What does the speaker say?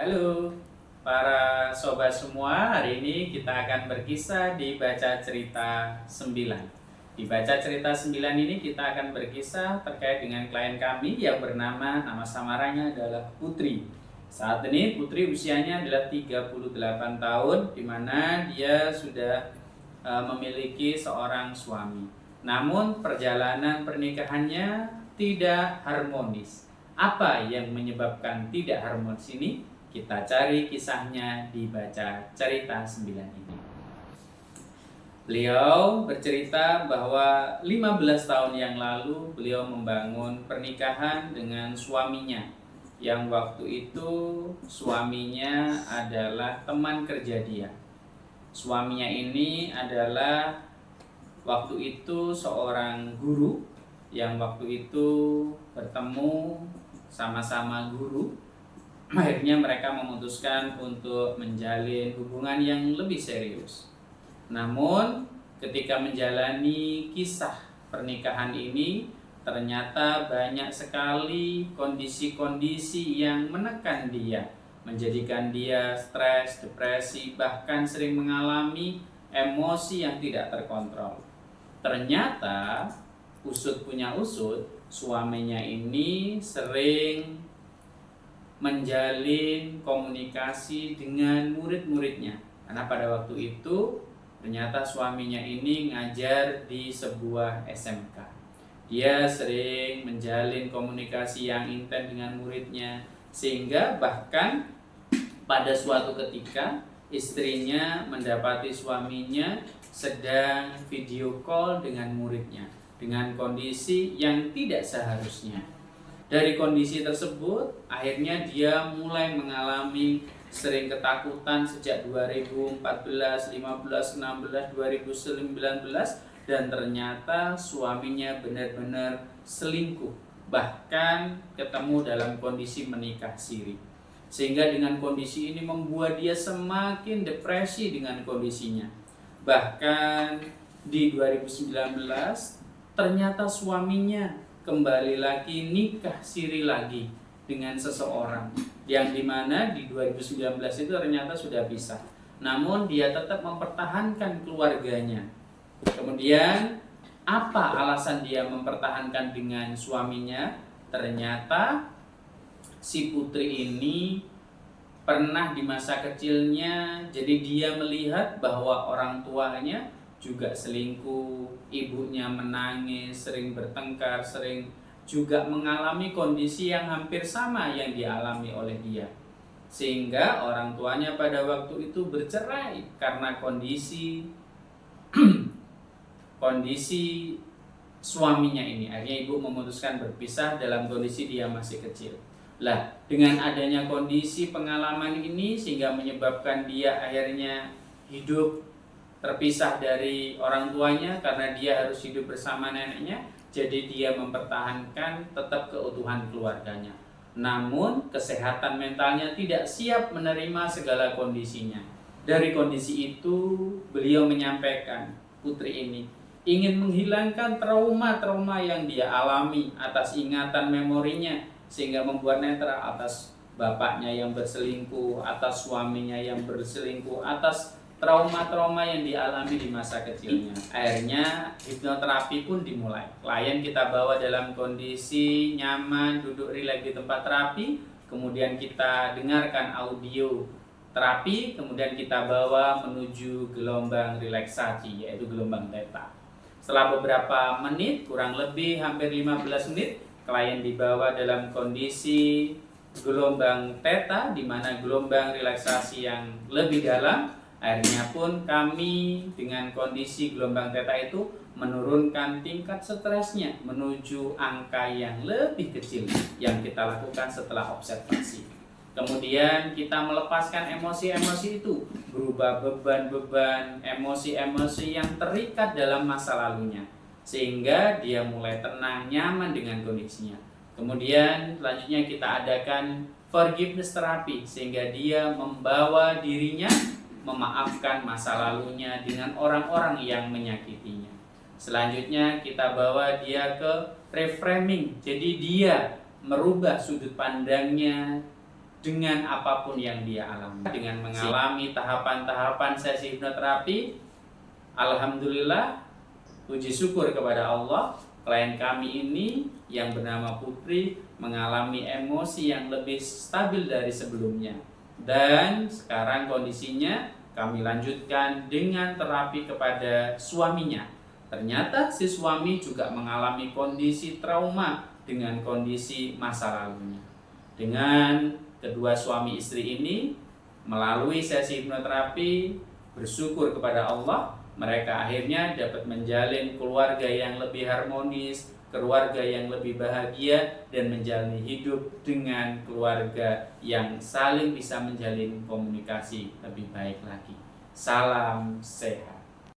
Halo para sobat semua, hari ini kita akan berkisah di Baca Cerita 9. Di Baca Cerita 9 ini kita akan berkisah terkait dengan klien kami yang nama samarannya adalah Putri. Saat ini Putri usianya adalah 38 tahun, di mana dia sudah memiliki seorang suami. Namun perjalanan pernikahannya tidak harmonis. Apa yang menyebabkan tidak harmonis ini? Kita cari kisahnya di Baca Cerita 9 ini. Beliau bercerita bahwa 15 tahun yang lalu beliau membangun pernikahan dengan suaminya, yang waktu itu suaminya adalah teman kerja dia. Suaminya ini adalah waktu itu seorang guru yang waktu itu bertemu sama-sama guru. Akhirnya mereka memutuskan untuk menjalin hubungan yang lebih serius. Namun ketika menjalani kisah pernikahan ini, ternyata banyak sekali kondisi-kondisi yang menekan dia, menjadikan dia stres, depresi, bahkan sering mengalami emosi yang tidak terkontrol. Ternyata usut punya usut, suaminya ini sering menjalin komunikasi dengan murid-muridnya. Karena pada waktu itu ternyata suaminya ini ngajar di sebuah SMK. Dia sering menjalin komunikasi yang intens dengan muridnya, sehingga bahkan pada suatu ketika istrinya mendapati suaminya sedang video call dengan muridnya dengan kondisi yang tidak seharusnya. Dari kondisi tersebut, akhirnya dia mulai mengalami sering ketakutan sejak 2014, 15, 16, 2019, dan ternyata suaminya benar-benar selingkuh, bahkan ketemu dalam kondisi menikah siri. Sehingga dengan kondisi ini membuat dia semakin depresi dengan kondisinya. Bahkan di 2019 ternyata suaminya kembali lagi nikah siri lagi dengan seseorang yang dimana di 2019 itu ternyata sudah pisah. Namun dia tetap mempertahankan keluarganya. Kemudian apa alasan dia mempertahankan dengan suaminya? Ternyata si Putri ini pernah di masa kecilnya, jadi dia melihat bahwa orang tuanya juga selingkuh, ibunya menangis, sering bertengkar, sering juga mengalami kondisi yang hampir sama yang dialami oleh dia. Sehingga orang tuanya pada waktu itu bercerai karena kondisi suaminya ini. Akhirnya ibu memutuskan berpisah dalam kondisi dia masih kecil. Lah, dengan adanya kondisi pengalaman ini sehingga menyebabkan dia akhirnya hidup terpisah dari orang tuanya karena dia harus hidup bersama neneknya, jadi dia mempertahankan tetap keutuhan keluarganya. Namun kesehatan mentalnya tidak siap menerima segala kondisinya. Dari kondisi itu beliau menyampaikan, Putri ini ingin menghilangkan trauma-trauma yang dia alami atas ingatan memorinya, sehingga membuat netral atas bapaknya yang berselingkuh, atas suaminya yang berselingkuh, atas trauma-trauma yang dialami di masa kecilnya. Akhirnya hipnoterapi pun dimulai. Klien kita bawa dalam kondisi nyaman, duduk rileks di tempat terapi, kemudian kita dengarkan audio terapi, kemudian kita bawa menuju gelombang relaksasi, yaitu gelombang theta. Setelah beberapa menit, kurang lebih hampir 15 menit, klien dibawa dalam kondisi gelombang theta, di mana gelombang relaksasi yang lebih dalam. Akhirnya pun kami dengan kondisi gelombang theta itu menurunkan tingkat stresnya menuju angka yang lebih kecil yang kita lakukan setelah observasi. Kemudian kita melepaskan emosi-emosi itu, berubah beban-beban, emosi-emosi yang terikat dalam masa lalunya, sehingga dia mulai tenang, nyaman dengan kondisinya. Kemudian selanjutnya kita adakan forgiveness terapi, sehingga dia membawa dirinya memaafkan masa lalunya dengan orang-orang yang menyakitinya. Selanjutnya kita bawa dia ke reframing. Jadi dia merubah sudut pandangnya dengan apapun yang dia alami. Dengan mengalami tahapan-tahapan sesi hipnoterapi, alhamdulillah, puji syukur kepada Allah, klien kami ini yang bernama Putri mengalami emosi yang lebih stabil dari sebelumnya. Dan sekarang kondisinya kami lanjutkan dengan terapi kepada suaminya. Ternyata si suami juga mengalami kondisi trauma dengan kondisi masa lalunya. Dengan kedua suami istri ini melalui sesi hipnoterapi, bersyukur kepada Allah, mereka akhirnya dapat menjalin keluarga yang lebih harmonis, keluarga yang lebih bahagia, dan menjalani hidup dengan keluarga yang saling bisa menjalin komunikasi lebih baik lagi. Salam sehat.